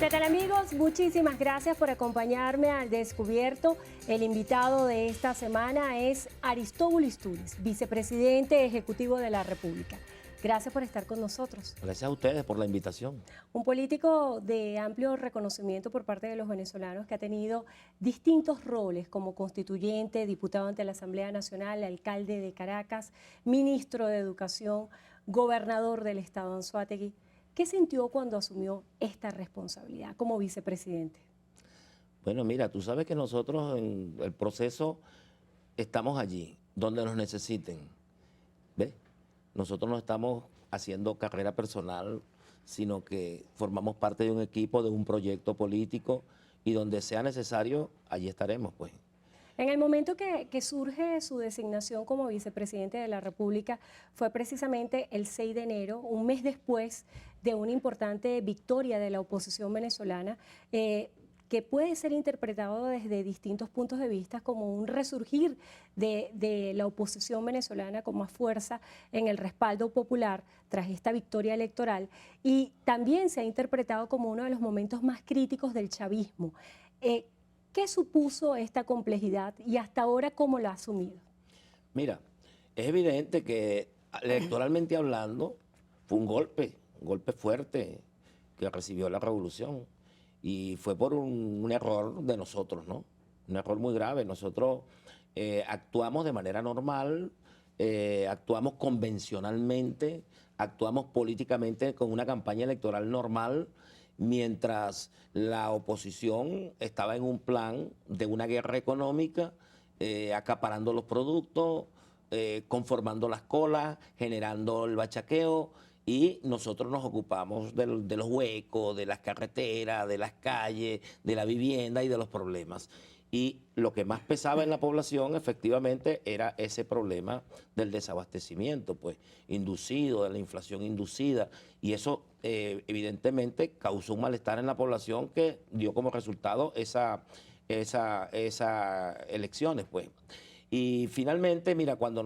¿Qué tal, amigos? Muchísimas gracias por acompañarme al Descubierto. El invitado de esta semana es Aristóbulo Istúriz, vicepresidente ejecutivo de la República. Gracias por estar con nosotros. Gracias a ustedes por la invitación. Un político de amplio reconocimiento por parte de los venezolanos que ha tenido distintos roles como constituyente, diputado ante la Asamblea Nacional, alcalde de Caracas, ministro de Educación, gobernador del estado Anzoátegui. ¿Qué sintió cuando asumió esta responsabilidad como vicepresidente? Bueno, mira, tú sabes que nosotros en el proceso estamos allí, donde nos necesiten. ¿Ves? Nosotros no estamos haciendo carrera personal, sino que formamos parte de un equipo, de un proyecto político, y donde sea necesario, allí estaremos, pues. En el momento que surge su designación como vicepresidente de la República fue precisamente el 6 de enero, un mes después de una importante victoria de la oposición venezolana, que puede ser interpretado desde distintos puntos de vista como un resurgir de la oposición venezolana con más fuerza en el respaldo popular tras esta victoria electoral, y también se ha interpretado como uno de los momentos más críticos del chavismo. ¿Qué supuso esta complejidad y hasta ahora cómo la ha asumido? Mira, es evidente que electoralmente hablando fue un golpe fuerte que recibió la revolución, y fue por un error de nosotros, ¿no? Un error muy grave. Nosotros actuamos de manera normal, actuamos convencionalmente, actuamos políticamente con una campaña electoral normal, mientras la oposición estaba en un plan de una guerra económica, acaparando los productos, conformando las colas, generando el bachaqueo, y nosotros nos ocupamos de los huecos, de las carreteras, de las calles, de la vivienda y de los problemas. Y lo que más pesaba en la población efectivamente era ese problema del desabastecimiento, pues, inducido, de la inflación inducida, y eso evidentemente causó un malestar en la población que dio como resultado esas elecciones, pues. Y finalmente, mira, cuando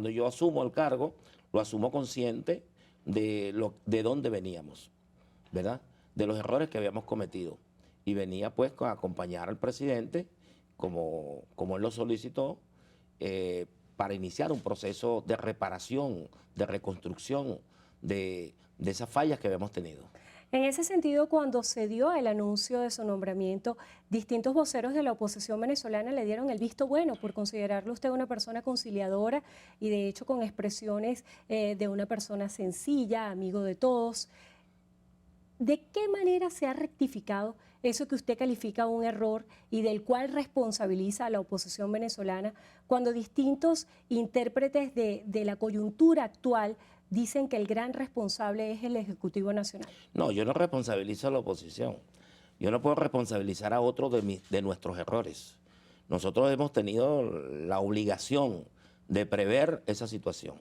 yo asumo el cargo, lo asumo consciente de dónde veníamos, ¿verdad? De los errores que habíamos cometido. Y venía pues a acompañar al presidente, como él lo solicitó, para iniciar un proceso de reparación, de reconstrucción de esas fallas que habíamos tenido. En ese sentido, cuando se dio el anuncio de su nombramiento, distintos voceros de la oposición venezolana le dieron el visto bueno por considerarlo usted una persona conciliadora y de hecho con expresiones de una persona sencilla, amigo de todos. ¿De qué manera se ha rectificado eso que usted califica un error y del cual responsabiliza a la oposición venezolana cuando distintos intérpretes de la coyuntura actual dicen que el gran responsable es el Ejecutivo Nacional? No, yo no responsabilizo a la oposición. Yo no puedo responsabilizar a otros de nuestros errores. Nosotros hemos tenido la obligación de prever esa situación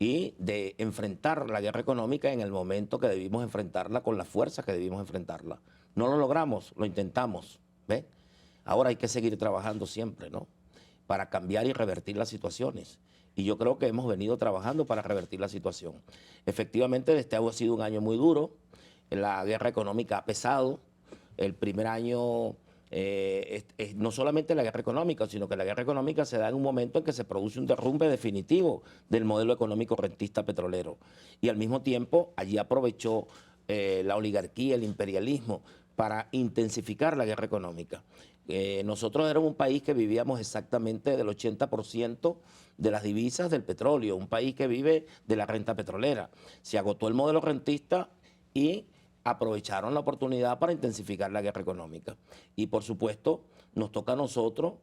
y de enfrentar la guerra económica en el momento que debimos enfrentarla, con la fuerza que debimos enfrentarla. No lo logramos, lo intentamos, ¿ves? Ahora hay que seguir trabajando siempre, ¿no? Para cambiar y revertir las situaciones. Y yo creo que hemos venido trabajando para revertir la situación. Efectivamente, este ha sido un año muy duro. La guerra económica ha pesado. El primer año no solamente la guerra económica, sino que la guerra económica se da en un momento en que se produce un derrumbe definitivo del modelo económico rentista petrolero. Y al mismo tiempo, allí aprovechó la oligarquía, el imperialismo, para intensificar la guerra económica. Nosotros éramos un país que vivíamos exactamente del 80% de las divisas del petróleo, un país que vive de la renta petrolera. Se agotó el modelo rentista y aprovecharon la oportunidad para intensificar la guerra económica. Y por supuesto, nos toca a nosotros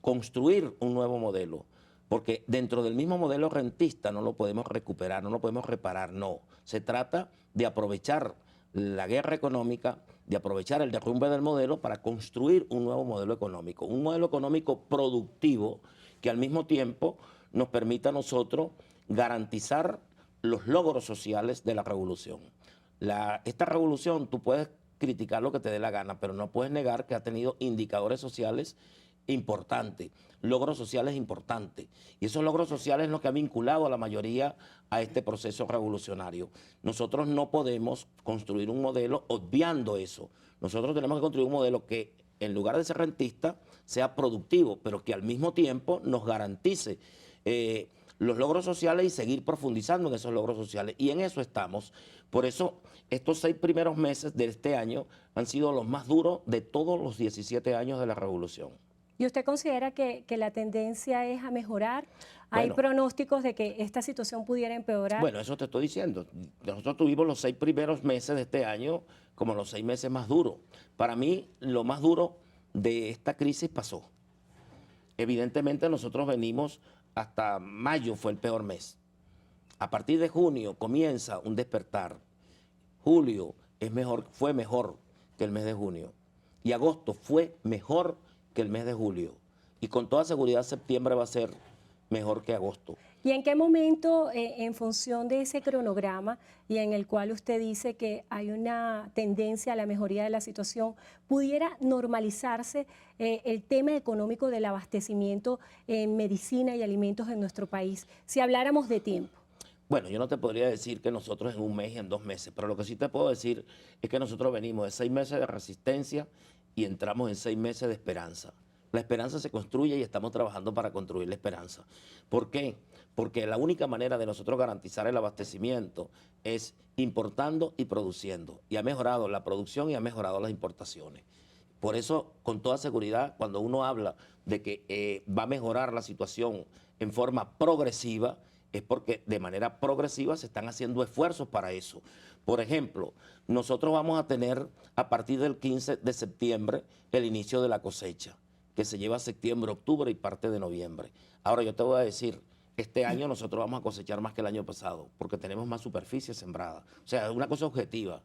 construir un nuevo modelo, porque dentro del mismo modelo rentista no lo podemos recuperar, no lo podemos reparar, no. Se trata de aprovechar la guerra económica, de aprovechar el derrumbe del modelo para construir un nuevo modelo económico productivo que al mismo tiempo nos permita a nosotros garantizar los logros sociales de la revolución. Esta revolución, tú puedes criticar lo que te dé la gana, pero no puedes negar que ha tenido indicadores sociales importantes, logros sociales importantes. Y esos logros sociales es lo que ha vinculado a la mayoría a este proceso revolucionario. Nosotros no podemos construir un modelo obviando eso. Nosotros tenemos que construir un modelo que, en lugar de ser rentista, sea productivo, pero que al mismo tiempo nos garantice los logros sociales y seguir profundizando en esos logros sociales. Y en eso estamos. Por eso, estos 6 primeros meses de este año han sido los más duros de todos los 17 años de la revolución. ¿Y usted considera que la tendencia es a mejorar? ¿Hay Bueno, pronósticos de que esta situación pudiera empeorar? bueno, eso te estoy diciendo. Nosotros tuvimos los 6 primeros meses de este año como los 6 meses más duros. Para mí, lo más duro de esta crisis pasó. Evidentemente, nosotros venimos hasta mayo, fue el peor mes. A partir de junio comienza un despertar. Julio fue mejor que el mes de junio. Y agosto fue mejor que el mes de julio. Y con toda seguridad septiembre va a ser mejor que agosto. ¿Y en qué momento, en función de ese cronograma y en el cual usted dice que hay una tendencia a la mejoría de la situación, pudiera normalizarse el tema económico del abastecimiento en medicina y alimentos en nuestro país, si habláramos de tiempo? Bueno, yo no te podría decir que nosotros en un mes y en 2 meses, pero lo que sí te puedo decir es que nosotros venimos de 6 meses de resistencia y entramos en 6 meses de esperanza. La esperanza se construye y estamos trabajando para construir la esperanza. ¿Por qué? Porque la única manera de nosotros garantizar el abastecimiento es importando y produciendo. Y ha mejorado la producción y ha mejorado las importaciones. Por eso, con toda seguridad, cuando uno habla de que va a mejorar la situación en forma progresiva, es porque de manera progresiva se están haciendo esfuerzos para eso. Por ejemplo, nosotros vamos a tener a partir del 15 de septiembre el inicio de la cosecha, que se lleva septiembre, octubre y parte de noviembre. Ahora yo te voy a decir, este año nosotros vamos a cosechar más que el año pasado, porque tenemos más superficie sembrada. O sea, es una cosa objetiva.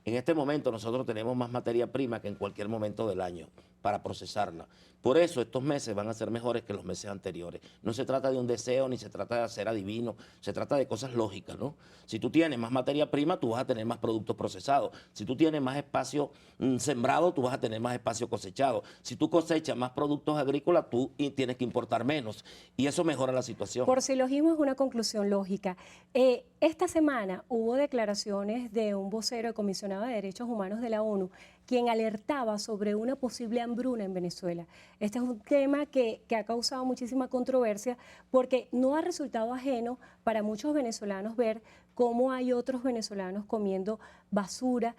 En este momento nosotros tenemos más materia prima que en cualquier momento del año para procesarla. Por eso estos meses van a ser mejores que los meses anteriores. No se trata de un deseo ni se trata de ser adivino, se trata de cosas lógicas, ¿no? Si tú tienes más materia prima, tú vas a tener más productos procesados. Si tú tienes más espacio sembrado, tú vas a tener más espacio cosechado. Si tú cosechas más productos agrícolas, tú tienes que importar menos. Y eso mejora la situación. Por silogismo es una conclusión lógica. Esta semana hubo declaraciones de un vocero del Comisionado de Derechos Humanos de la ONU, quien alertaba sobre una posible hambruna en Venezuela. Este es un tema que ha causado muchísima controversia porque no ha resultado ajeno para muchos venezolanos ver cómo hay otros venezolanos comiendo basura,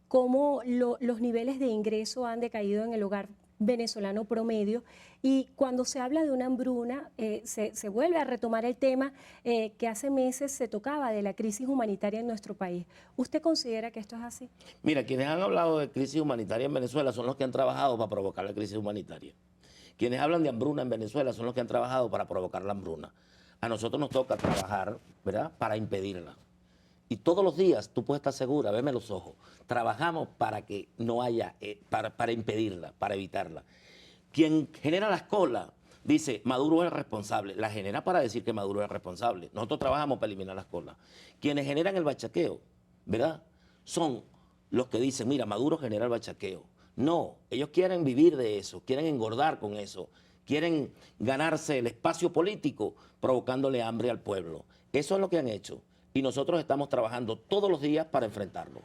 cómo los niveles de ingreso han decaído en el hogar venezolano promedio, y cuando se habla de una hambruna se vuelve a retomar el tema que hace meses se tocaba de la crisis humanitaria en nuestro país. ¿Usted considera que esto es así? Mira, quienes han hablado de crisis humanitaria en Venezuela son los que han trabajado para provocar la crisis humanitaria. Quienes hablan de hambruna en Venezuela son los que han trabajado para provocar la hambruna. A nosotros nos toca trabajar, ¿verdad?, para impedirla. Y todos los días, tú puedes estar segura, veme los ojos, trabajamos para que no haya, para impedirla, para evitarla. Quien genera las colas dice, Maduro es responsable. La genera para decir que Maduro es responsable. Nosotros trabajamos para eliminar las colas. Quienes generan el bachaqueo, ¿verdad?, son los que dicen, mira, Maduro genera el bachaqueo. No, ellos quieren vivir de eso, quieren engordar con eso, quieren ganarse el espacio político provocándole hambre al pueblo. Eso es lo que han hecho. Y nosotros estamos trabajando todos los días para enfrentarlo.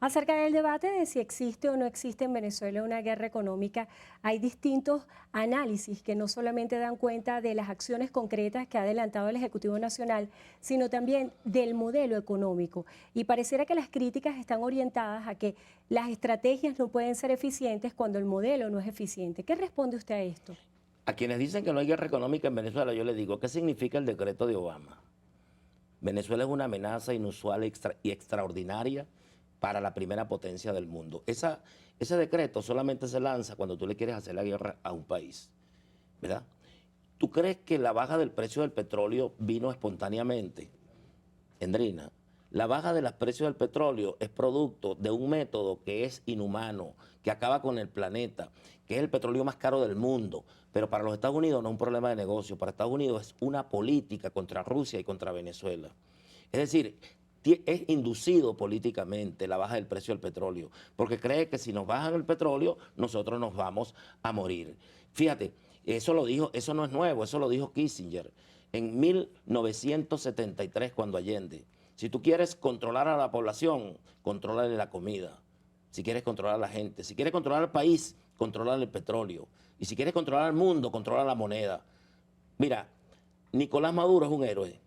Acerca del debate de si existe o no existe en Venezuela una guerra económica, hay distintos análisis que no solamente dan cuenta de las acciones concretas que ha adelantado el Ejecutivo Nacional, sino también del modelo económico. Y pareciera que las críticas están orientadas a que las estrategias no pueden ser eficientes cuando el modelo no es eficiente. ¿Qué responde usted a esto? A quienes dicen que no hay guerra económica en Venezuela, yo les digo, ¿qué significa el decreto de Obama? Venezuela es una amenaza inusual y extraordinaria para la primera potencia del mundo. Ese decreto solamente se lanza cuando tú le quieres hacer la guerra a un país, ¿verdad? ¿Tú crees que la baja del precio del petróleo vino espontáneamente? Endrina, la baja de los precios del petróleo es producto de un método que es inhumano, que acaba con el planeta, que es el petróleo más caro del mundo. Pero para los Estados Unidos no es un problema de negocio, para Estados Unidos es una política contra Rusia y contra Venezuela. Es decir, es inducido políticamente la baja del precio del petróleo, porque cree que si nos bajan el petróleo, nosotros nos vamos a morir. Fíjate, eso no es nuevo, eso lo dijo Kissinger en 1973 cuando Allende. Si tú quieres controlar a la población, contrólale la comida. Si quieres controlar a la gente, si quieres controlar al país, controlar el petróleo. Y si quieres controlar al mundo, controla la moneda. Mira, Nicolás Maduro es un héroe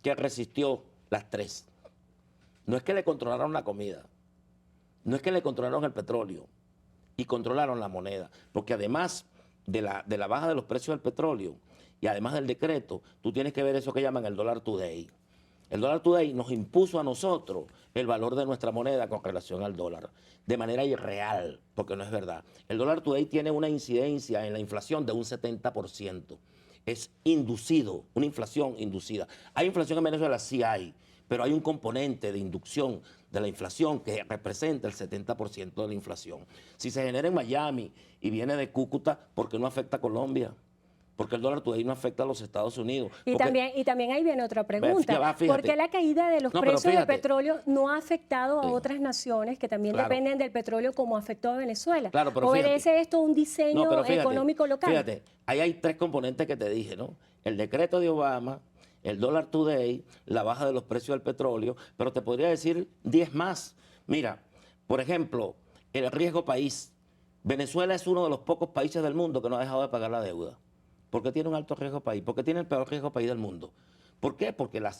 que resistió las tres. No es que le controlaron la comida, no es que le controlaron el petróleo y controlaron la moneda, porque además de la baja de los precios del petróleo y además del decreto, tú tienes que ver eso que llaman el dólar today. El dólar today nos impuso a nosotros el valor de nuestra moneda con relación al dólar, de manera irreal, porque no es verdad. El dólar today tiene una incidencia en la inflación de un 70%. Es inducido, una inflación inducida. ¿Hay inflación en Venezuela? Sí hay, pero hay un componente de inducción de la inflación que representa el 70% de la inflación. Si se genera en Miami y viene de Cúcuta, ¿por qué no afecta a Colombia? Porque el dólar today no afecta a los Estados Unidos. Y también ahí viene otra pregunta. ¿Por qué la caída de los precios del petróleo no ha afectado a otras naciones que también dependen del petróleo como afectó a Venezuela? Claro, pero ¿Obedece esto a un diseño económico local? Fíjate, ahí hay tres componentes que te dije, ¿no? El decreto de Obama, el dólar today, la baja de los precios del petróleo, pero te podría decir 10 más. Mira, por ejemplo, el riesgo país. Venezuela es uno de los pocos países del mundo que no ha dejado de pagar la deuda. ¿Por qué tiene un alto riesgo país? ¿Por qué tiene el peor riesgo país del mundo? ¿Por qué? Porque la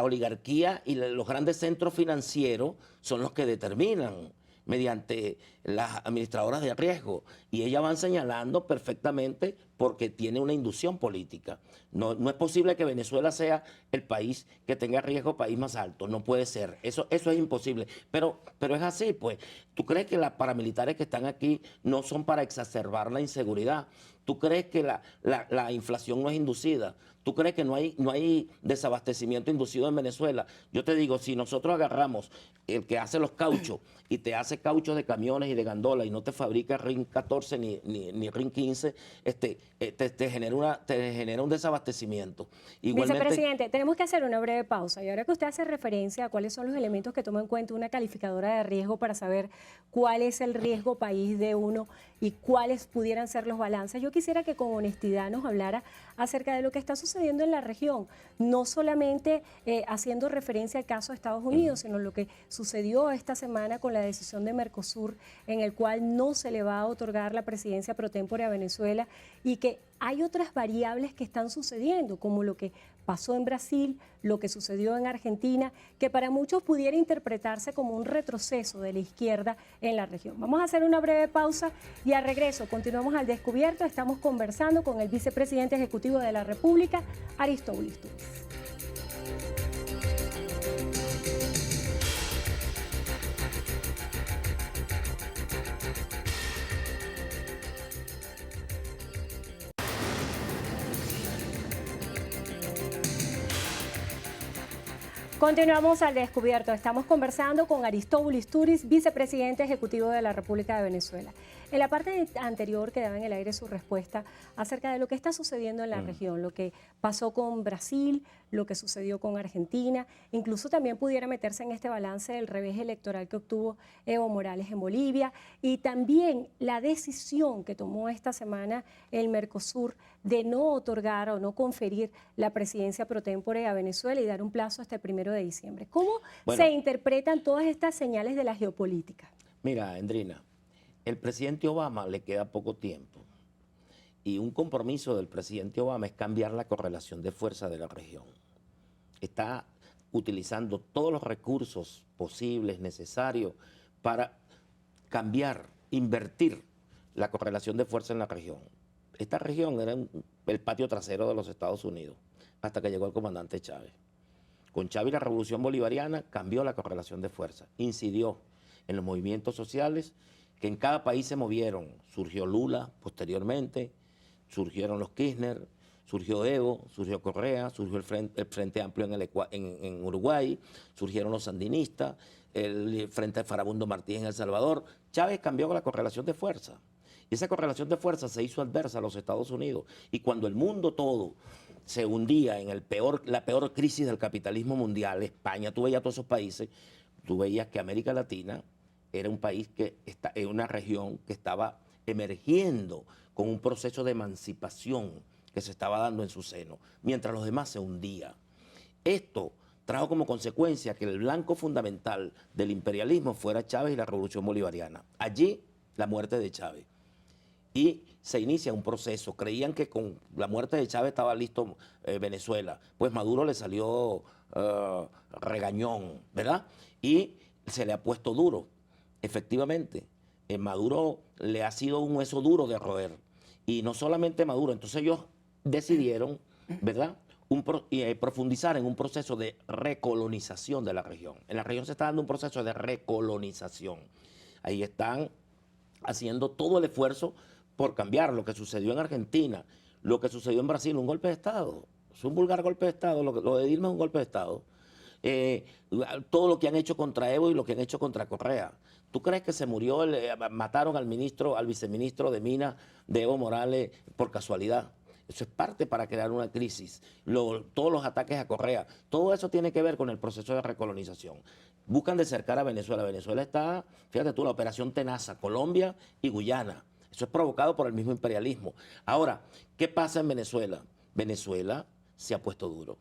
oligarquía y los grandes centros financieros son los que determinan mediante las administradoras de riesgo. Y ellas van señalando perfectamente porque tiene una inducción política. No es posible que Venezuela sea el país que tenga riesgo país más alto. No puede ser. Eso es imposible. Pero es así, pues. ¿Tú crees que las paramilitares que están aquí no son para exacerbar la inseguridad? ¿Tú crees que la inflación no es inducida? ¿Tú crees que no hay desabastecimiento inducido en Venezuela? Yo te digo, si nosotros agarramos el que hace los cauchos y te hace cauchos de camiones y de gandola y no te fabrica RIN 14 ni RIN 15, te genera un desabastecimiento. Igualmente, vicepresidente, tenemos que hacer una breve pausa. Y ahora que usted hace referencia a cuáles son los elementos que toma en cuenta una calificadora de riesgo para saber cuál es el riesgo país de uno y cuáles pudieran ser los balances, yo quisiera que con honestidad nos hablara acerca de lo que está sucediendo en la región, no solamente haciendo referencia al caso de Estados Unidos, sino lo que sucedió esta semana con la decisión de Mercosur, en el cual no se le va a otorgar la presidencia pro tempore a Venezuela y que hay otras variables que están sucediendo, como lo que pasó en Brasil, lo que sucedió en Argentina, que para muchos pudiera interpretarse como un retroceso de la izquierda en la región. Vamos a hacer una breve pausa y al regreso continuamos al descubierto. Estamos conversando con el vicepresidente ejecutivo de la República, Aristóbulo Turis. Continuamos al descubierto. Estamos conversando con Aristóbulo Turis, vicepresidente ejecutivo de la República de Venezuela. En la parte anterior quedaba en el aire su respuesta acerca de lo que está sucediendo en la región, lo que pasó con Brasil, lo que sucedió con Argentina, incluso también pudiera meterse en este balance del revés electoral que obtuvo Evo Morales en Bolivia y también la decisión que tomó esta semana el Mercosur de no otorgar o no conferir la presidencia pro tempore a Venezuela y dar un plazo hasta el 1 de diciembre. ¿Cómo se interpretan todas estas señales de la geopolítica? Mira, Endrina, el presidente Obama le queda poco tiempo y un compromiso del presidente Obama es cambiar la correlación de fuerza de la región. Está utilizando todos los recursos posibles, necesarios, para cambiar, invertir la correlación de fuerza en la región. Esta región era el patio trasero de los Estados Unidos hasta que llegó el comandante Chávez. Con Chávez la revolución bolivariana cambió la correlación de fuerza, incidió en los movimientos sociales que en cada país se movieron. Surgió Lula posteriormente, surgieron los Kirchner, surgió Evo, surgió Correa, surgió el Frente Amplio en Uruguay, surgieron los sandinistas, el Frente Farabundo Martí en El Salvador. Chávez cambió la correlación de fuerza. Y esa correlación de fuerza se hizo adversa a los Estados Unidos. Y cuando el mundo todo se hundía en la peor crisis del capitalismo mundial, España, tú veías todos esos países, tú veías que América Latina era un país una región que estaba emergiendo con un proceso de emancipación que se estaba dando en su seno, mientras los demás se hundían. Esto trajo como consecuencia que el blanco fundamental del imperialismo fuera Chávez y la revolución bolivariana. Allí, la muerte de Chávez. Y se inicia un proceso. Creían que con la muerte de Chávez estaba listo Venezuela. Pues Maduro le salió regañón, ¿verdad? Y se le ha puesto duro. Efectivamente, Maduro le ha sido un hueso duro de roer. Y no solamente Maduro. Entonces ellos decidieron, ¿verdad?, profundizar en un proceso de recolonización de la región. En la región se está dando un proceso de recolonización. Ahí están haciendo todo el esfuerzo por cambiar lo que sucedió en Argentina, lo que sucedió en Brasil, un golpe de Estado. Es un vulgar golpe de Estado, lo de Dilma es un golpe de Estado. Todo lo que han hecho contra Evo y lo que han hecho contra Correa. ¿Tú crees que se murió, mataron al viceministro de Minas de Evo Morales por casualidad? Eso es parte para crear una crisis. Todos los ataques a Correa, todo eso tiene que ver con el proceso de recolonización. Buscan decercar a Venezuela. Venezuela está, fíjate tú, la operación Tenaza, Colombia y Guyana. Eso es provocado por el mismo imperialismo. Ahora, ¿qué pasa en Venezuela? Venezuela se ha puesto duro.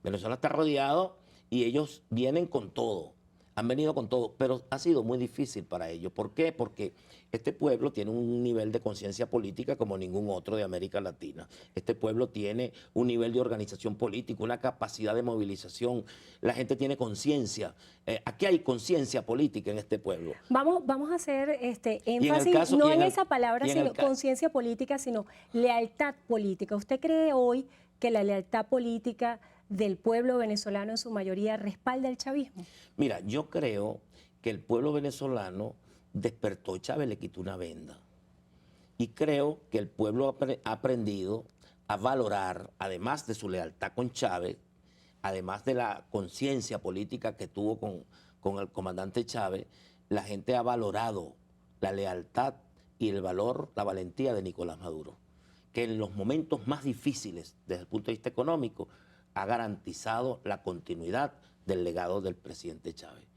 Venezuela está rodeado y ellos vienen con todo. Han venido con todo, pero ha sido muy difícil para ellos. ¿Por qué? Porque este pueblo tiene un nivel de conciencia política como ningún otro de América Latina. Este pueblo tiene un nivel de organización política, una capacidad de movilización. La gente tiene conciencia. Aquí hay conciencia política en este pueblo. Vamos a hacer énfasis no en esa palabra, sino conciencia política, sino lealtad política. ¿Usted cree hoy que la lealtad política del pueblo venezolano en su mayoría respalda el chavismo? Mira, yo creo que el pueblo venezolano despertó. Chávez le quitó una venda. Y creo que el pueblo ha aprendido a valorar, además de su lealtad con Chávez, además de la conciencia política que tuvo con el comandante Chávez, la gente ha valorado la lealtad y el valor, la valentía de Nicolás Maduro, que en los momentos más difíciles desde el punto de vista económico ha garantizado la continuidad del legado del presidente Chávez.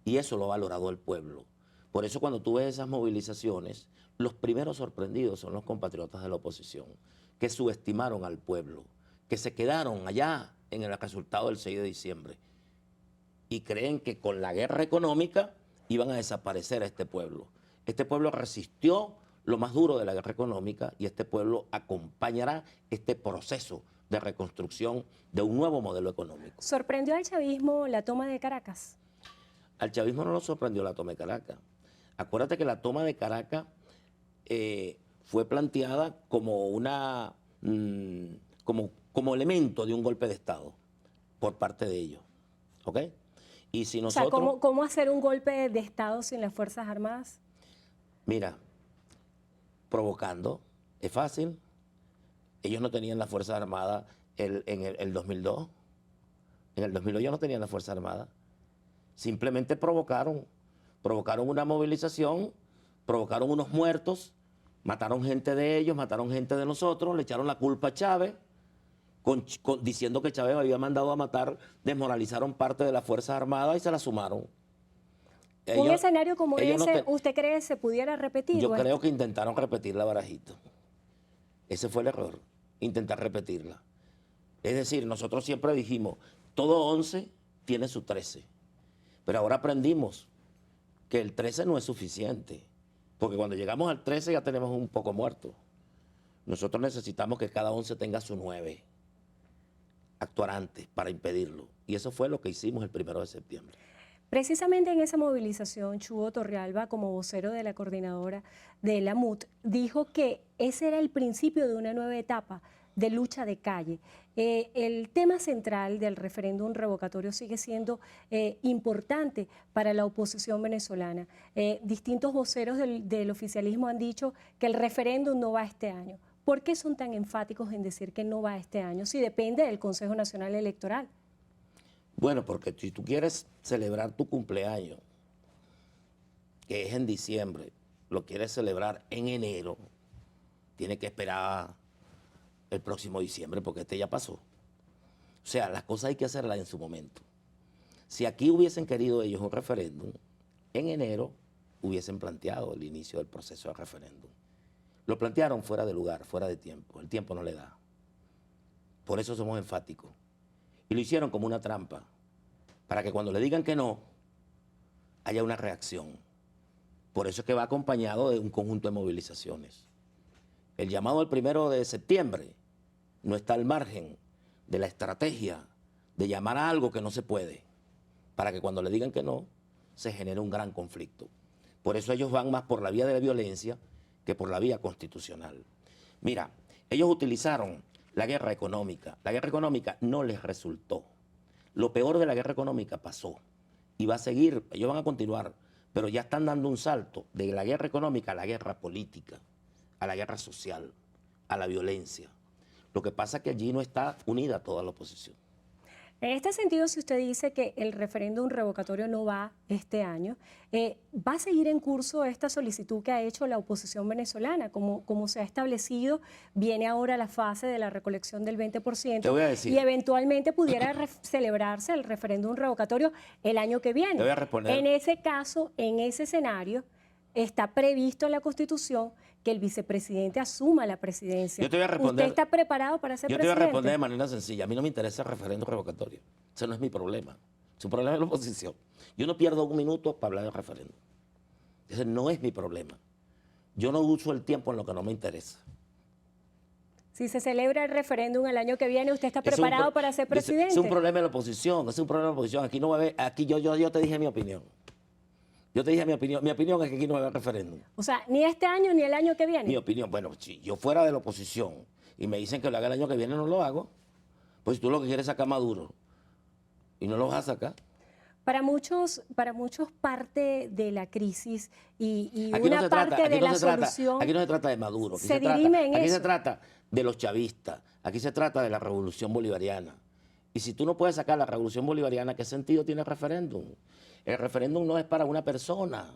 Y eso lo ha valorado el pueblo. Por eso cuando tú ves esas movilizaciones, los primeros sorprendidos son los compatriotas de la oposición, que subestimaron al pueblo, que se quedaron allá en el resultado del 6 de diciembre y creen que con la guerra económica iban a desaparecer a este pueblo. Este pueblo resistió lo más duro de la guerra económica y este pueblo acompañará este proceso de reconstrucción de un nuevo modelo económico. ¿Sorprendió al chavismo la toma de Caracas? Al chavismo no lo sorprendió la toma de Caracas. Acuérdate que la toma de Caracas fue planteada como como elemento de un golpe de Estado por parte de ellos. ¿Ok? Y si nosotros, o sea, ¿cómo hacer un golpe de Estado sin las Fuerzas Armadas? Mira, provocando, es fácil. Ellos no tenían las Fuerzas Armadas en el 2002. En el 2002 ellos no tenían las Fuerzas Armadas. Simplemente provocaron una movilización, provocaron unos muertos, mataron gente de ellos, mataron gente de nosotros, le echaron la culpa a Chávez, diciendo que Chávez había mandado a matar, desmoralizaron parte de las Fuerzas Armadas y se la sumaron. Un escenario como ese, ¿usted cree que se pudiera repetir? Yo creo que intentaron repetir la Barajito. Ese fue el error, intentar repetirla. Es decir, nosotros siempre dijimos, todo 11 tiene su 13. Pero ahora aprendimos que el 13 no es suficiente, porque cuando llegamos al 13 ya tenemos un poco muerto. Nosotros necesitamos que cada 11 tenga su 9, actuar antes para impedirlo. Y eso fue lo que hicimos el 1 de septiembre. Precisamente en esa movilización, Chugo Torrealba, como vocero de la coordinadora de la MUT, dijo que ese era el principio de una nueva etapa de lucha de calle. El tema central del referéndum revocatorio sigue siendo importante para la oposición venezolana. Distintos voceros del oficialismo han dicho que el referéndum no va este año. ¿Por qué son tan enfáticos en decir que no va este año si depende del Consejo Nacional Electoral? Bueno, porque si tú quieres celebrar tu cumpleaños, que es en diciembre, lo quieres celebrar en enero, tienes que esperar el próximo diciembre porque este ya pasó. O sea, las cosas hay que hacerlas en su momento. Si aquí hubiesen querido ellos un referéndum, en enero hubiesen planteado el inicio del proceso de referéndum. Lo plantearon fuera de lugar, fuera de tiempo. El tiempo no le da. Por eso somos enfáticos. Y lo hicieron como una trampa, para que cuando le digan que no, haya una reacción. Por eso es que va acompañado de un conjunto de movilizaciones. El llamado del 1 de septiembre no está al margen de la estrategia de llamar a algo que no se puede, para que cuando le digan que no, se genere un gran conflicto. Por eso ellos van más por la vía de la violencia que por la vía constitucional. Mira, ellos utilizaron la guerra económica. La guerra económica no les resultó. Lo peor de la guerra económica pasó y va a seguir, ellos van a continuar, pero ya están dando un salto de la guerra económica a la guerra política, a la guerra social, a la violencia. Lo que pasa es que allí no está unida toda la oposición. En este sentido, si usted dice que el referéndum revocatorio no va este año, ¿va a seguir en curso esta solicitud que ha hecho la oposición venezolana? Como se ha establecido, viene ahora la fase de la recolección del 20%. Te voy a decir. Y eventualmente pudiera celebrarse el referéndum revocatorio el año que viene. Te voy a responder. En ese caso, en ese escenario, está previsto en la Constitución que el vicepresidente asuma la presidencia. Yo te voy a responder. ¿Usted está preparado para ser presidente? Yo te voy a responder de manera sencilla. A mí no me interesa el referéndum revocatorio. Ese no es mi problema. Es un problema de la oposición. Yo no pierdo un minuto para hablar del referéndum. Ese no es mi problema. Yo no uso el tiempo en lo que no me interesa. Si se celebra el referéndum el año que viene, ¿usted está preparado para ser presidente? Es un problema de la oposición. Es un problema de la oposición. Aquí no va a haber, aquí yo te dije mi opinión. Yo te dije mi opinión. Mi opinión es que aquí no va a haber referéndum. O sea, ni este año ni el año que viene. Mi opinión. Bueno, si yo fuera de la oposición y me dicen que lo haga el año que viene, no lo hago. Pues tú lo que quieres es sacar a Maduro y no lo vas a sacar. Para muchos parte de la crisis y una parte de la solución. Aquí no se trata de Maduro. Se dirime en aquí eso. se trata de los chavistas. Aquí se trata de la revolución bolivariana. Y si tú no puedes sacar la revolución bolivariana, ¿qué sentido tiene el referéndum? El referéndum no es para una persona.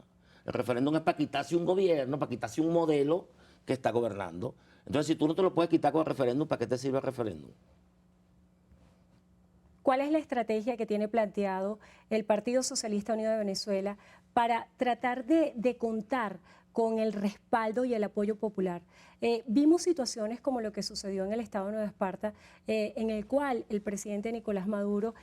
El referéndum es para quitarse un gobierno, para quitarse un modelo que está gobernando. Entonces, si tú no te lo puedes quitar con el referéndum, ¿para qué te sirve el referéndum? ¿Cuál es la estrategia que tiene planteado el Partido Socialista Unido de Venezuela para tratar de contar con el respaldo y el apoyo popular? Vimos situaciones como lo que sucedió en el estado de Nueva Esparta, en el cual el presidente Nicolás Maduro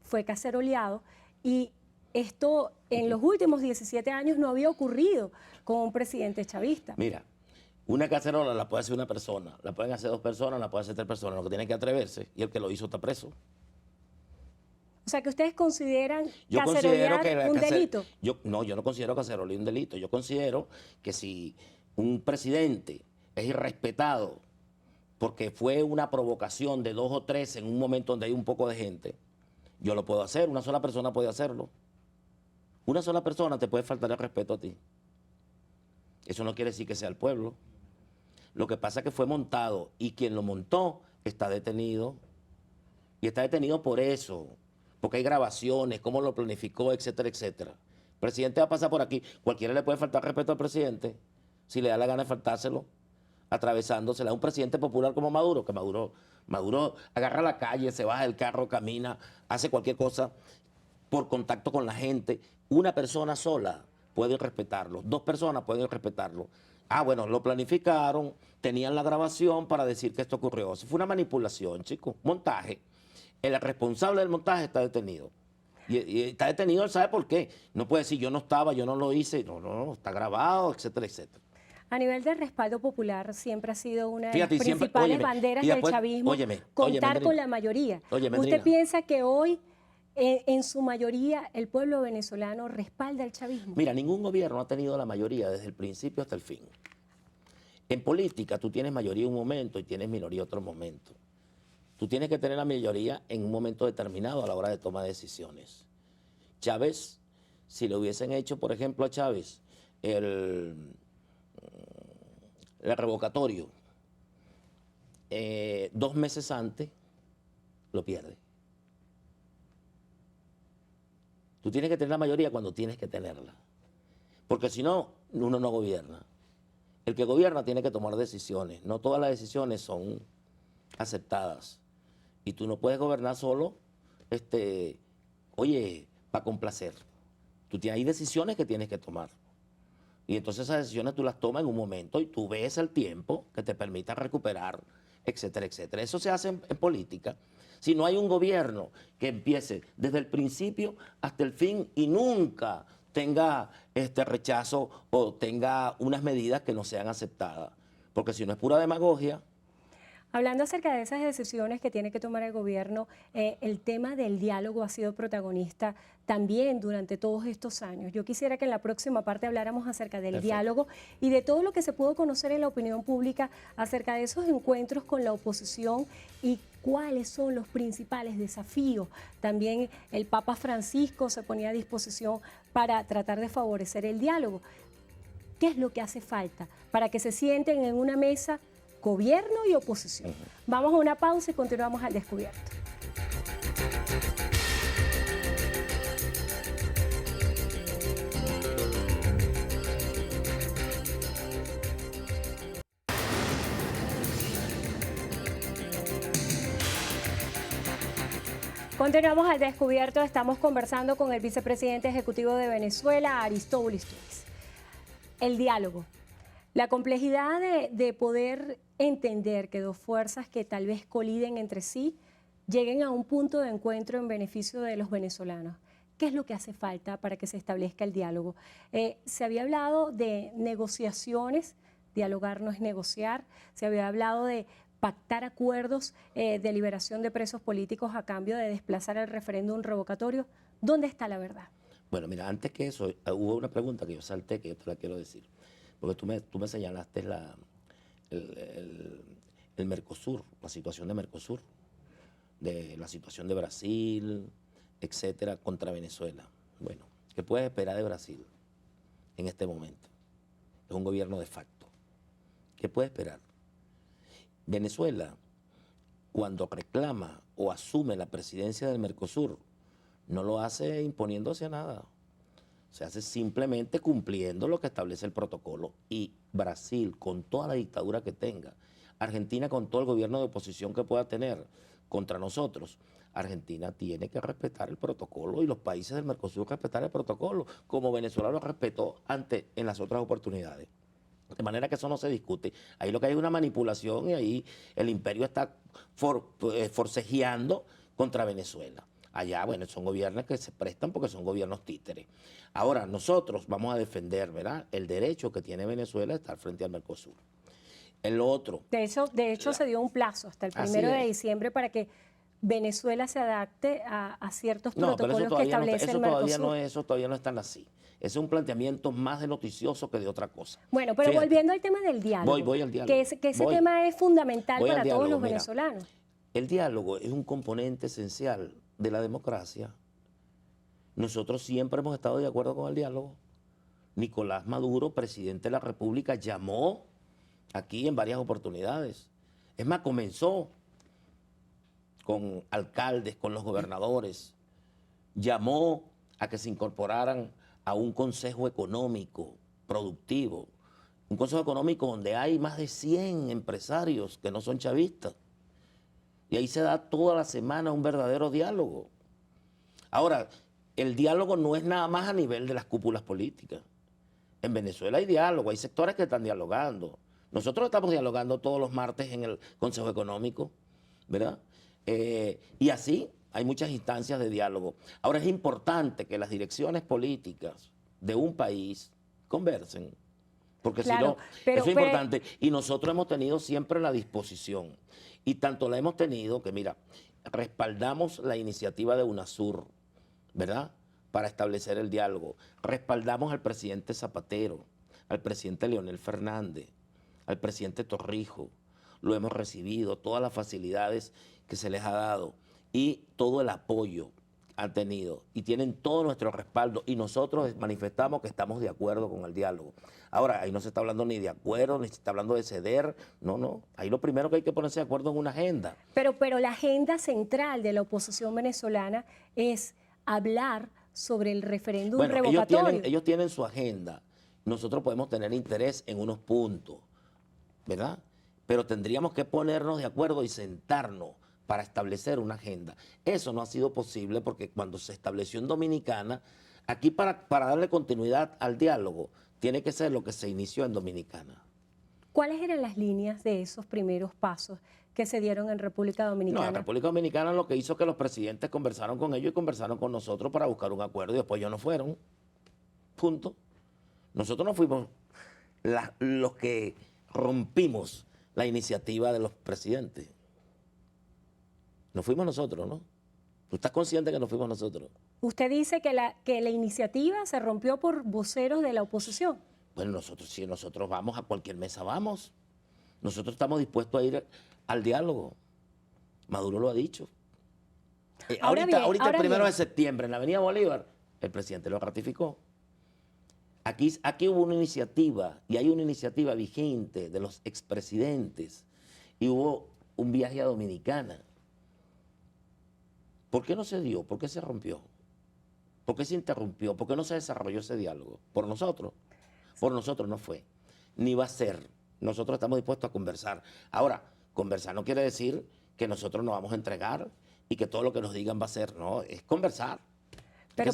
fue caceroleado, y esto en los últimos 17 años no había ocurrido con un presidente chavista. Mira, una cacerola la puede hacer una persona, la pueden hacer 2 personas, la pueden hacer 3 personas, lo que tienen que atreverse, y el que lo hizo está preso. O sea, que ustedes consideran cacerolear un delito. Yo no considero cacerolear un delito. Yo considero que si un presidente es irrespetado porque fue una provocación de 2 o 3 en un momento donde hay un poco de gente, yo lo puedo hacer. Una sola persona puede hacerlo. Una sola persona te puede faltar el respeto a ti. Eso no quiere decir que sea el pueblo. Lo que pasa es que fue montado y quien lo montó está detenido. Y está detenido por eso. Porque hay grabaciones, cómo lo planificó, etcétera, etcétera. El presidente va a pasar por aquí. Cualquiera le puede faltar respeto al presidente, si le da la gana de faltárselo, atravesándosela. A un presidente popular como Maduro, que Maduro agarra la calle, se baja del carro, camina, hace cualquier cosa por contacto con la gente. Una persona sola puede respetarlo, 2 personas pueden respetarlo. Ah, bueno, lo planificaron, tenían la grabación para decir que esto ocurrió. Eso fue una manipulación, chicos, montaje. El responsable del montaje está detenido. Y está detenido, él sabe por qué. No puede decir, yo no estaba, yo no lo hice. No, está grabado, etcétera, etcétera. A nivel de respaldo popular, siempre ha sido una de Fíjate, las principales banderas del chavismo, contar con la mayoría. ¿Usted piensa que hoy, en su mayoría, el pueblo venezolano respalda el chavismo? Mira, ningún gobierno ha tenido la mayoría desde el principio hasta el fin. En política, tú tienes mayoría un momento y tienes minoría otro momento. Tú tienes que tener la mayoría en un momento determinado a la hora de tomar decisiones. Chávez, si le hubiesen hecho, por ejemplo, a Chávez el revocatorio 2 meses antes, lo pierde. Tú tienes que tener la mayoría cuando tienes que tenerla. Porque si no, uno no gobierna. El que gobierna tiene que tomar decisiones. No todas las decisiones son aceptadas. Y tú no puedes gobernar solo, para complacer. Hay decisiones que tienes que tomar. Y entonces esas decisiones tú las tomas en un momento y tú ves el tiempo que te permita recuperar, etcétera, etcétera. Eso se hace en política. Si no hay un gobierno que empiece desde el principio hasta el fin y nunca tenga este rechazo o tenga unas medidas que no sean aceptadas. Porque si no es pura demagogia. Hablando acerca de esas decisiones que tiene que tomar el gobierno, el tema del diálogo ha sido protagonista también durante todos estos años. Yo quisiera que en la próxima parte habláramos acerca del diálogo y de todo lo que se pudo conocer en la opinión pública acerca de esos encuentros con la oposición y cuáles son los principales desafíos. También el Papa Francisco se ponía a disposición para tratar de favorecer el diálogo. ¿Qué es lo que hace falta para que se sienten en una mesa gobierno y oposición? Vamos a una pausa y continuamos al descubierto. Continuamos al descubierto, estamos conversando con el vicepresidente ejecutivo de Venezuela, Aristóbulo Tunis. El diálogo. La complejidad de poder entender que dos fuerzas que tal vez coliden entre sí lleguen a un punto de encuentro en beneficio de los venezolanos. ¿Qué es lo que hace falta para que se establezca el diálogo? Se había hablado de negociaciones, dialogar no es negociar, se había hablado de pactar acuerdos de liberación de presos políticos a cambio de desplazar el referéndum revocatorio. ¿Dónde está la verdad? Bueno, mira, antes que eso, hubo una pregunta que yo salté, que yo te la quiero decir. Porque tú me señalaste el Mercosur, la situación de Mercosur, de la situación de Brasil, etcétera, contra Venezuela. Bueno, ¿qué puedes esperar de Brasil en este momento? Es un gobierno de facto. ¿Qué puedes esperar? Venezuela, cuando reclama o asume la presidencia del Mercosur, no lo hace imponiéndose a nada. Se hace simplemente cumpliendo lo que establece el protocolo. Y Brasil, con toda la dictadura que tenga, Argentina con todo el gobierno de oposición que pueda tener contra nosotros, Argentina tiene que respetar el protocolo y los países del Mercosur respetar el protocolo, como Venezuela lo respetó antes en las otras oportunidades. De manera que eso no se discute. Ahí lo que hay es una manipulación y ahí el imperio está forcejeando contra Venezuela. Allá, bueno, son gobiernos que se prestan porque son gobiernos títeres. Ahora, nosotros vamos a defender, ¿verdad?, el derecho que tiene Venezuela a estar frente al Mercosur. El otro. De hecho se dio un plazo hasta el 1 de diciembre para que Venezuela se adapte a ciertos protocolos que establece el Mercosur. Eso todavía no están así. Ese es un planteamiento más de noticioso que de otra cosa. Bueno, pero fíjate, volviendo al tema del diálogo. Voy al diálogo. Que ese tema es fundamental para todos los Mira, venezolanos. el diálogo es un componente esencial de la democracia. Nosotros siempre hemos estado de acuerdo con el diálogo. Nicolás Maduro, presidente de la República, llamó aquí en varias oportunidades. Es más, comenzó con alcaldes, con los gobernadores, llamó a que se incorporaran a un consejo económico productivo, un consejo económico donde hay más de 100 empresarios que no son chavistas. Y ahí se da toda la semana un verdadero diálogo. Ahora, el diálogo no es nada más a nivel de las cúpulas políticas. En Venezuela hay diálogo, hay sectores que están dialogando. Nosotros estamos dialogando todos los martes en el Consejo Económico, ¿verdad? Y así hay muchas instancias de diálogo. Ahora es importante que las direcciones políticas de un país conversen, porque claro, si no, eso es importante. Y nosotros hemos tenido siempre la disposición, y tanto la hemos tenido que, mira, respaldamos la iniciativa de UNASUR, ¿verdad?, para establecer el diálogo. Respaldamos al presidente Zapatero, al presidente Leonel Fernández, al presidente Torrijos. Lo hemos recibido, todas las facilidades que se les ha dado y todo el apoyo han tenido y tienen todo nuestro respaldo, y nosotros manifestamos que estamos de acuerdo con el diálogo. Ahora, ahí no se está hablando ni de acuerdo, ni se está hablando de ceder, no. Ahí lo primero que hay que ponerse de acuerdo es una agenda. Pero la agenda central de la oposición venezolana es hablar sobre el referéndum revocatorio. Ellos tienen su agenda. Nosotros podemos tener interés en unos puntos, ¿verdad? Pero tendríamos que ponernos de acuerdo y sentarnos para establecer una agenda. Eso no ha sido posible porque cuando se estableció en Dominicana, aquí para darle continuidad al diálogo, tiene que ser lo que se inició en Dominicana. ¿Cuáles eran las líneas de esos primeros pasos que se dieron en República No, Dominicana? en República Dominicana lo que hizo que los presidentes conversaron con ellos y conversaron con nosotros para buscar un acuerdo y después ellos no fueron. Punto. Nosotros no fuimos los que rompimos la iniciativa de los presidentes. No fuimos nosotros, ¿no? ¿Tú estás consciente que no fuimos nosotros? Usted dice que la iniciativa se rompió por voceros de la oposición. Bueno, nosotros, si nosotros vamos a cualquier mesa, vamos. Nosotros estamos dispuestos a ir al diálogo. Maduro lo ha dicho. Ahorita el 1 de septiembre, en la Avenida Bolívar, el presidente lo ratificó. Aquí hubo una iniciativa, y hay una iniciativa vigente de los expresidentes, y hubo un viaje a Dominicana. ¿Por qué no se dio? ¿Por qué se rompió? ¿Por qué se interrumpió? ¿Por qué no se desarrolló ese diálogo? ¿Por nosotros? Por nosotros no fue, ni va a ser. Nosotros estamos dispuestos a conversar. Ahora, conversar no quiere decir que nosotros nos vamos a entregar y que todo lo que nos digan va a ser, no, es conversar. Pero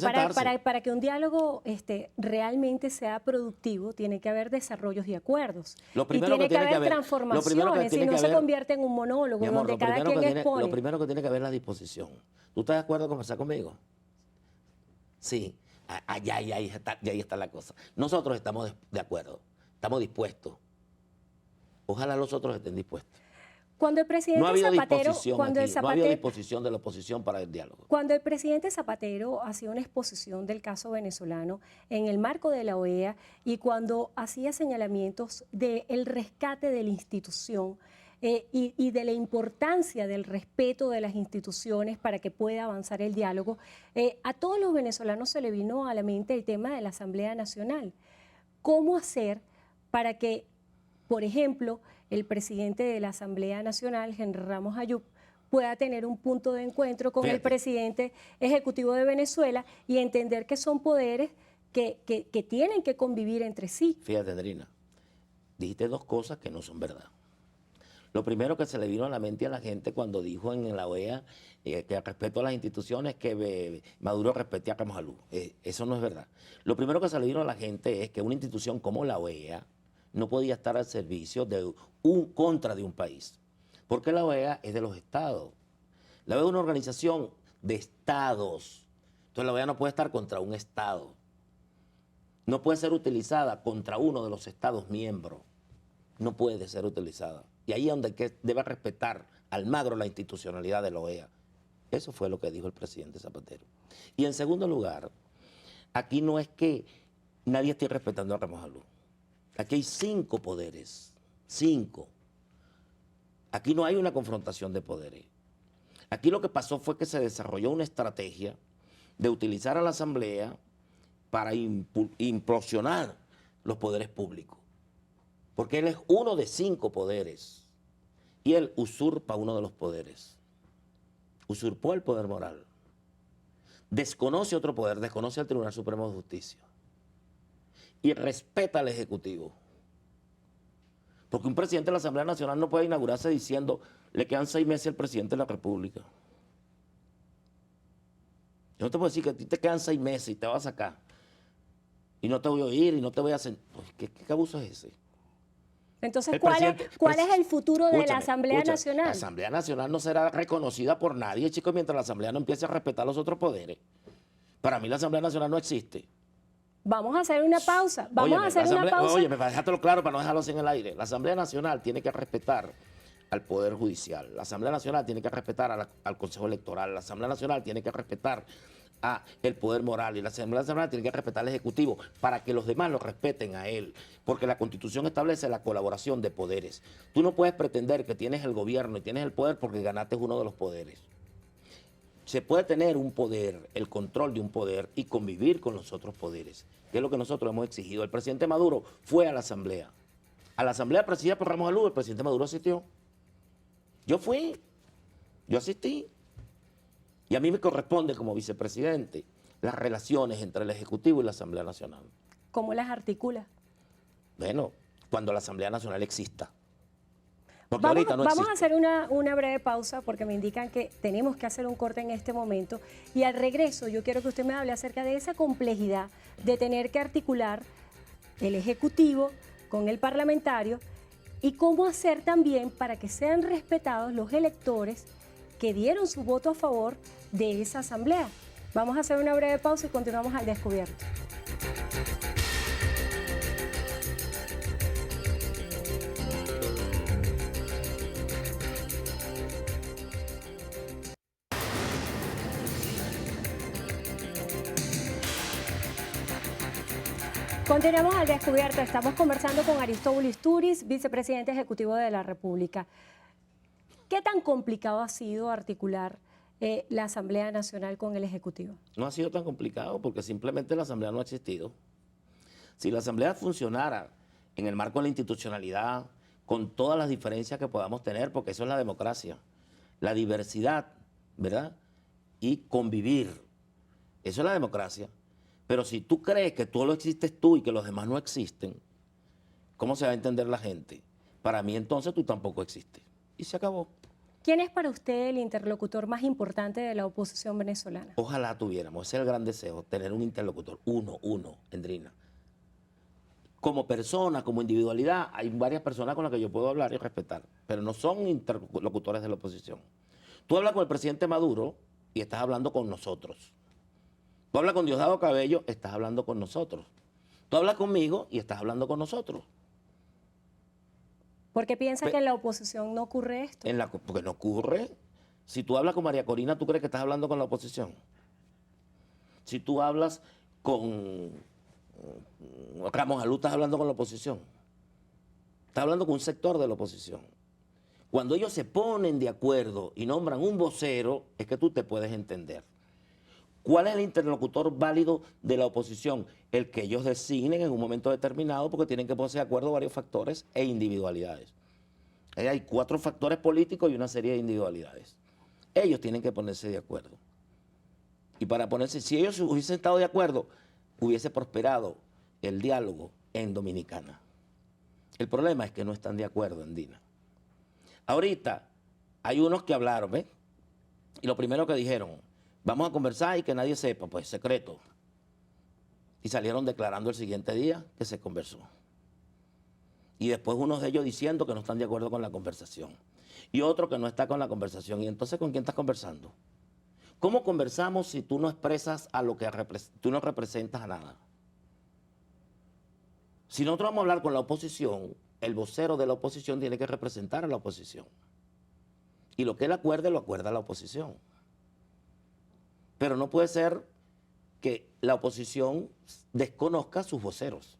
para que un diálogo realmente sea productivo, tiene que haber desarrollos y acuerdos. Lo primero y tiene que haber transformaciones, y no se convierte en un monólogo donde cada quien expone. Lo primero que tiene que haber es la disposición. ¿Tú estás de acuerdo con conversar conmigo? Sí. Ahí está la cosa. Nosotros estamos de acuerdo, estamos dispuestos. Ojalá los otros estén dispuestos. Cuando el presidente no ha habido Zapatero, disposición no ha habido disposición de la oposición para el diálogo. Cuando el presidente Zapatero hacía una exposición del caso venezolano en el marco de la OEA y cuando hacía señalamientos del rescate de la institución y de la importancia del respeto de las instituciones para que pueda avanzar el diálogo, a todos los venezolanos se le vino a la mente el tema de la Asamblea Nacional. ¿Cómo hacer para que, por ejemplo, el presidente de la Asamblea Nacional, Henry Ramos Ayub, pueda tener un punto de encuentro con el presidente ejecutivo de Venezuela y entender que son poderes que tienen que convivir entre sí? Fíjate, Andrina, dijiste dos cosas que no son verdad. Lo primero que se le vino a la mente a la gente cuando dijo en la OEA que respeto a las instituciones, que Maduro respete a Ramos Ayub. Eso no es verdad. Lo primero que se le vino a la gente es que una institución como la OEA no podía estar al servicio de contra de un país, porque la OEA es de los estados. La OEA es una organización de estados. Entonces la OEA no puede estar contra un estado. No puede ser utilizada contra uno de los estados miembros. No puede ser utilizada. Y ahí es donde debe respetar Almagro la institucionalidad de la OEA. Eso fue lo que dijo el presidente Zapatero. Y en segundo lugar, aquí no es que nadie esté respetando a Ramos Ayub. Aquí hay 5 poderes, 5. Aquí no hay una confrontación de poderes. Aquí lo que pasó fue que se desarrolló una estrategia de utilizar a la Asamblea para implosionar los poderes públicos. Porque él es uno de 5 poderes y él usurpa uno de los poderes. Usurpó el poder moral. Desconoce otro poder, desconoce al Tribunal Supremo de Justicia. Y respeta al Ejecutivo. Porque un presidente de la Asamblea Nacional no puede inaugurarse diciendo le quedan 6 meses al presidente de la República. Yo no te puedo decir que a ti te quedan 6 meses y te vas a sacar. Y no te voy a oír y no te voy a hacer... ¿Qué abuso es ese? Entonces, ¿cuál es el futuro de la Asamblea Nacional? La Asamblea Nacional no será reconocida por nadie, chicos, mientras la Asamblea no empiece a respetar los otros poderes. Para mí la Asamblea Nacional no existe. Vamos a hacer una pausa. Vamos a hacer una pausa. Oye, dejártelo claro para no dejarlo en el aire. La Asamblea Nacional tiene que respetar al Poder Judicial. La Asamblea Nacional tiene que respetar al Consejo Electoral. La Asamblea Nacional tiene que respetar al Poder Moral. Y la Asamblea Nacional tiene que respetar al Ejecutivo para que los demás lo respeten a él. Porque la Constitución establece la colaboración de poderes. Tú no puedes pretender que tienes el gobierno y tienes el poder porque ganaste uno de los poderes. Se puede tener un poder, el control de un poder y convivir con los otros poderes, que es lo que nosotros hemos exigido. El presidente Maduro fue a la Asamblea. A la Asamblea presidida por Ramos Ayub, el presidente Maduro asistió. Yo fui, yo asistí. Y a mí me corresponde como vicepresidente las relaciones entre el Ejecutivo y la Asamblea Nacional. ¿Cómo las articula? Bueno, cuando la Asamblea Nacional exista. Porque vamos ahorita no existe. A hacer una breve pausa porque me indican que tenemos que hacer un corte en este momento y al regreso yo quiero que usted me hable acerca de esa complejidad de tener que articular el ejecutivo con el parlamentario y cómo hacer también para que sean respetados los electores que dieron su voto a favor de esa asamblea. Vamos a hacer una breve pausa y continuamos al descubierto. Continuamos al descubierto. Estamos conversando con Aristóbulo Istúriz, vicepresidente ejecutivo de la República. ¿Qué tan complicado ha sido articular la Asamblea Nacional con el Ejecutivo? No ha sido tan complicado porque simplemente la Asamblea no ha existido. Si la Asamblea funcionara en el marco de la institucionalidad, con todas las diferencias que podamos tener, porque eso es la democracia, la diversidad, ¿verdad? Y convivir. Eso es la democracia. Pero si tú crees que tú lo existes tú y que los demás no existen, ¿cómo se va a entender la gente? Para mí entonces tú tampoco existes. Y se acabó. ¿Quién es para usted el interlocutor más importante de la oposición venezolana? Ojalá tuviéramos, ese es el gran deseo, tener un interlocutor, uno, Endrina. Como persona, como individualidad, hay varias personas con las que yo puedo hablar y respetar, pero no son interlocutores de la oposición. Tú hablas con el presidente Maduro y estás hablando con nosotros. Tú hablas con Diosdado Cabello, estás hablando con nosotros. Tú hablas conmigo y estás hablando con nosotros. ¿Por qué piensa que en la oposición no ocurre esto? Porque no ocurre. Si tú hablas con María Corina, ¿tú crees que estás hablando con la oposición? Si tú hablas con Ramos Alú, ¿estás hablando con la oposición? Estás hablando con un sector de la oposición. Cuando ellos se ponen de acuerdo y nombran un vocero, es que tú te puedes entender. ¿Cuál es el interlocutor válido de la oposición? El que ellos designen en un momento determinado, porque tienen que ponerse de acuerdo varios factores e individualidades. Ahí hay 4 factores políticos y una serie de individualidades. Ellos tienen que ponerse de acuerdo. Y para ponerse, si ellos hubiesen estado de acuerdo, hubiese prosperado el diálogo en Dominicana. El problema es que no están de acuerdo, Endina. Ahorita hay unos que hablaron, ¿ves? Y lo primero que dijeron, vamos a conversar y que nadie sepa, pues secreto. Y salieron declarando el siguiente día que se conversó. Y después unos de ellos diciendo que no están de acuerdo con la conversación. Y otro que no está con la conversación. ¿Y entonces con quién estás conversando? ¿Cómo conversamos si tú no expresas a lo que tú no representas a nada? Si nosotros vamos a hablar con la oposición, el vocero de la oposición tiene que representar a la oposición. Y lo que él acuerde, lo acuerda la oposición. Pero no puede ser que la oposición desconozca a sus voceros,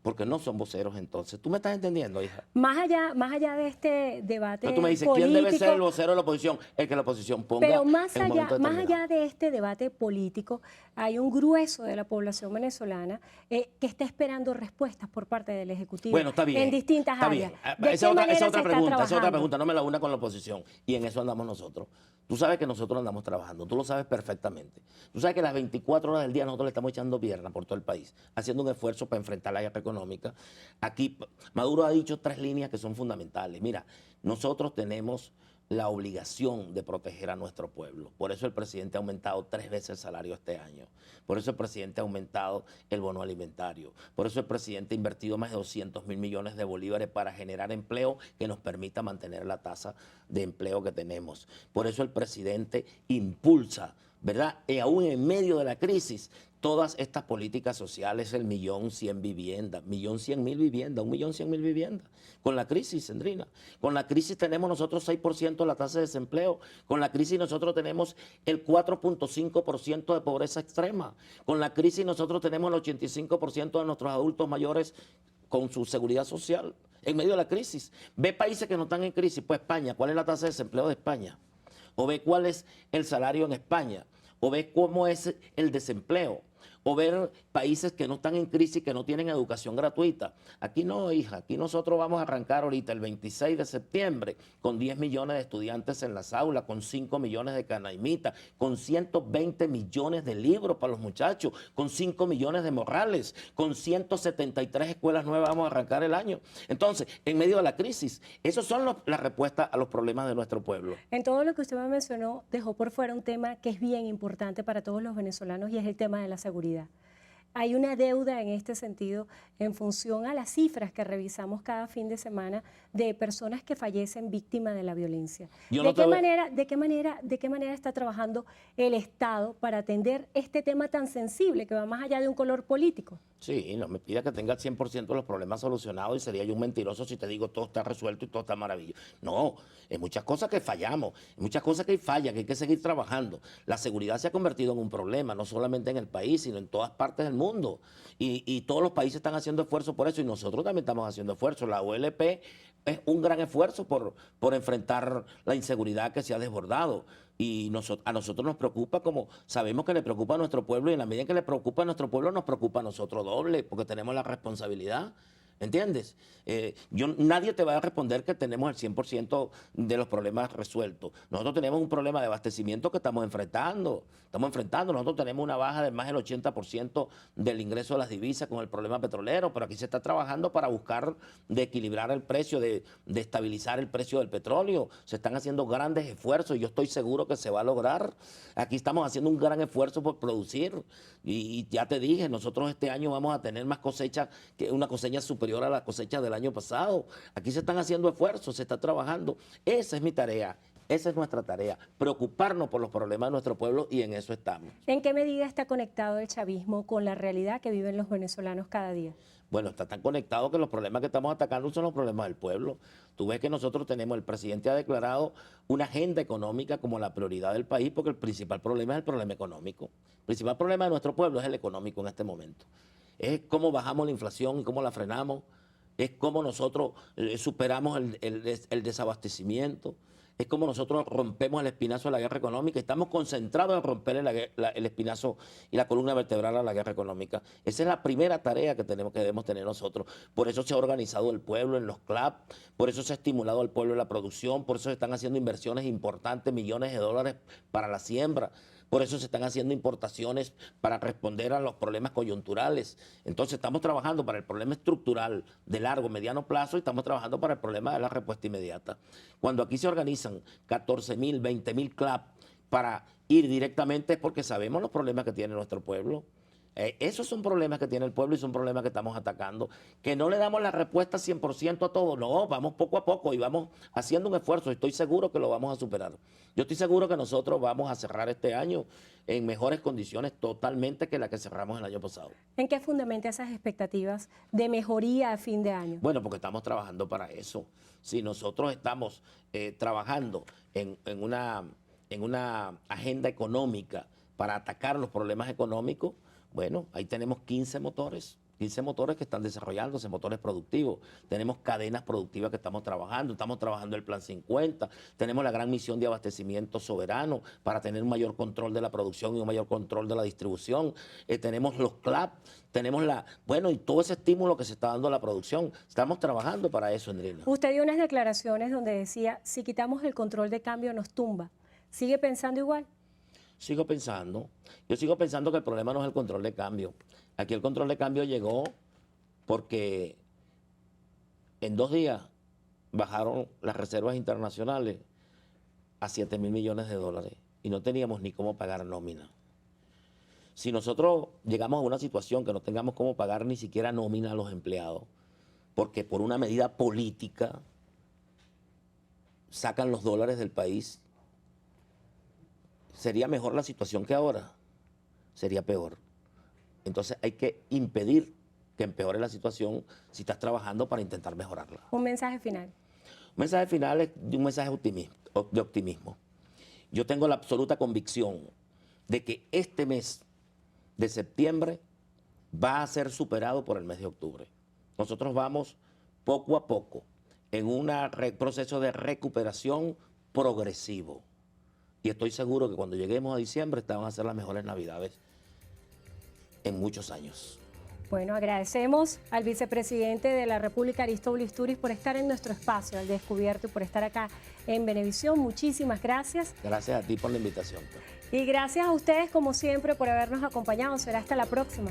porque no son voceros entonces. ¿Tú me estás entendiendo, hija? Más allá de este debate Pero tú me dices, político, ¿quién debe ser el vocero de la oposición? El que la oposición ponga. pero más en un momento allá determinado. de este debate político, hay un grueso de la población venezolana que está esperando respuestas por parte del Ejecutivo Bueno, está bien. en distintas está áreas. Bien. ¿De Esa qué manera es se otra está pregunta, esa es otra trabajando? pregunta, no me la una con la oposición. Y en eso andamos nosotros. Tú sabes que nosotros andamos trabajando, tú lo sabes perfectamente. Tú sabes que las 24 horas del día nosotros le estamos echando pierna por todo el país, haciendo un esfuerzo para enfrentar la guerra económica. Aquí Maduro ha dicho 3 líneas que son fundamentales. Mira, nosotros tenemos la obligación de proteger a nuestro pueblo. Por eso el presidente ha aumentado 3 veces el salario este año. Por eso el presidente ha aumentado el bono alimentario. Por eso el presidente ha invertido más de 200.000 millones de bolívares para generar empleo que nos permita mantener la tasa de empleo que tenemos. Por eso el presidente impulsa, ¿verdad? Y aún en medio de la crisis, todas estas políticas sociales, el 1.100.000 viviendas, 1.100.000 viviendas, 1.100.000 viviendas. Con la crisis, Endrina, con la crisis tenemos nosotros 6% de la tasa de desempleo. Con la crisis nosotros tenemos el 4.5% de pobreza extrema. Con la crisis nosotros tenemos el 85% de nuestros adultos mayores con su seguridad social. En medio de la crisis. Ve países que no están en crisis, pues España, ¿cuál es la tasa de desempleo de España? O ve cuál es el salario en España. O ve cómo es el desempleo, o ver países que no están en crisis, que no tienen educación gratuita. Aquí no, hija, aquí nosotros vamos a arrancar ahorita el 26 de septiembre con 10 millones de estudiantes en las aulas, con 5 millones de canaimitas, con 120 millones de libros para los muchachos, con 5 millones de morrales, con 173 escuelas nuevas vamos a arrancar el año. Entonces, en medio de la crisis, esas son las respuestas a los problemas de nuestro pueblo. En todo lo que usted me mencionó, dejó por fuera un tema que es bien importante para todos los venezolanos y es el tema de la seguridad. hay una deuda en este sentido en función a las cifras que revisamos cada fin de semana de personas que fallecen víctimas de la violencia. ¿De qué manera está trabajando el Estado para atender este tema tan sensible que va más allá de un color político? Sí, no me pida que tenga el 100% de los problemas solucionados y sería yo un mentiroso si te digo todo está resuelto y todo está maravilloso. No, hay muchas cosas que fallamos, hay muchas cosas que hay fallas, que hay que seguir trabajando. La seguridad se ha convertido en un problema, no solamente en el país, sino en todas partes del mundo. Y todos los países están haciendo esfuerzos por eso y nosotros también estamos haciendo esfuerzos. La OLP es un gran esfuerzo por enfrentar la inseguridad que se ha desbordado. Y a nosotros nos preocupa como sabemos que le preocupa a nuestro pueblo y en la medida en que le preocupa a nuestro pueblo nos preocupa a nosotros doble porque tenemos la responsabilidad. ¿Entiendes? Nadie te va a responder que tenemos el 100% de los problemas resueltos. Nosotros tenemos un problema de abastecimiento que estamos enfrentando. Nosotros tenemos una baja de más del 80% del ingreso de las divisas con el problema petrolero, pero aquí se está trabajando para buscar de equilibrar el precio, de estabilizar el precio del petróleo. Se están haciendo grandes esfuerzos y yo estoy seguro que se va a lograr. Aquí estamos haciendo un gran esfuerzo por producir y ya te dije, nosotros este año vamos a tener más cosecha, que una cosecha superior a la cosecha del año pasado. Aquí se están haciendo esfuerzos, se está trabajando. Esa es mi tarea, esa es nuestra tarea, preocuparnos por los problemas de nuestro pueblo y en eso estamos. ¿En qué medida está conectado el chavismo con la realidad que viven los venezolanos cada día? Bueno, está tan conectado que los problemas que estamos atacando son los problemas del pueblo. Tú ves que nosotros tenemos, el presidente ha declarado una agenda económica como la prioridad del país porque el principal problema es el problema económico. El principal problema de nuestro pueblo es el económico en este momento. Es cómo bajamos la inflación y cómo la frenamos, es cómo nosotros superamos el desabastecimiento, es cómo nosotros rompemos el espinazo de la guerra económica. Estamos concentrados en romper el espinazo y la columna vertebral a la guerra económica. Esa es la primera tarea que debemos tener nosotros. Por eso se ha organizado el pueblo en los CLAP, por eso se ha estimulado al pueblo en la producción, por eso se están haciendo inversiones importantes, millones de dólares para la siembra. Por eso se están haciendo importaciones para responder a los problemas coyunturales. Entonces estamos trabajando para el problema estructural de largo, mediano plazo y estamos trabajando para el problema de la respuesta inmediata. Cuando aquí se organizan 14.000, 20.000 CLAP para ir directamente es porque sabemos los problemas que tiene nuestro pueblo. Esos son problemas que tiene el pueblo y son problemas que estamos atacando. Que no le damos la respuesta 100% a todo, no, vamos poco a poco y vamos haciendo un esfuerzo. Estoy seguro que lo vamos a superar. Yo estoy seguro que nosotros vamos a cerrar este año en mejores condiciones totalmente que la que cerramos el año pasado. ¿En qué fundamenta esas expectativas de mejoría a fin de año? Bueno, porque estamos trabajando para eso. Si nosotros estamos trabajando en una agenda económica para atacar los problemas económicos, bueno, ahí tenemos 15 motores que están desarrollándose, motores productivos. Tenemos cadenas productivas que estamos trabajando el Plan 50, tenemos la gran misión de abastecimiento soberano para tener un mayor control de la producción y un mayor control de la distribución. Tenemos los CLAP, tenemos y todo ese estímulo que se está dando a la producción. Estamos trabajando para eso, Andrina. Usted dio unas declaraciones donde decía, si quitamos el control de cambio nos tumba. ¿Sigue pensando igual? Sigo pensando. Yo sigo pensando que el problema no es el control de cambio. Aquí el control de cambio llegó porque en 2 días bajaron las reservas internacionales a 7.000 millones de dólares y no teníamos ni cómo pagar nómina. Si nosotros llegamos a una situación que no tengamos cómo pagar ni siquiera nómina a los empleados, porque por una medida política sacan los dólares del país, ¿sería mejor la situación que ahora? Sería peor. Entonces hay que impedir que empeore la situación si estás trabajando para intentar mejorarla. Un mensaje final. Un mensaje final es un mensaje de optimismo. Yo tengo la absoluta convicción de que este mes de septiembre va a ser superado por el mes de octubre. Nosotros vamos poco a poco en un proceso de recuperación progresivo. Y estoy seguro que cuando lleguemos a diciembre, estas van a ser las mejores Navidades en muchos años. Bueno, agradecemos al vicepresidente de la República, Aristóbulo Isturiz, por estar en nuestro espacio, al descubierto, y por estar acá en Venevisión. Muchísimas gracias. Gracias a ti por la invitación. Y gracias a ustedes, como siempre, por habernos acompañado. Será hasta la próxima.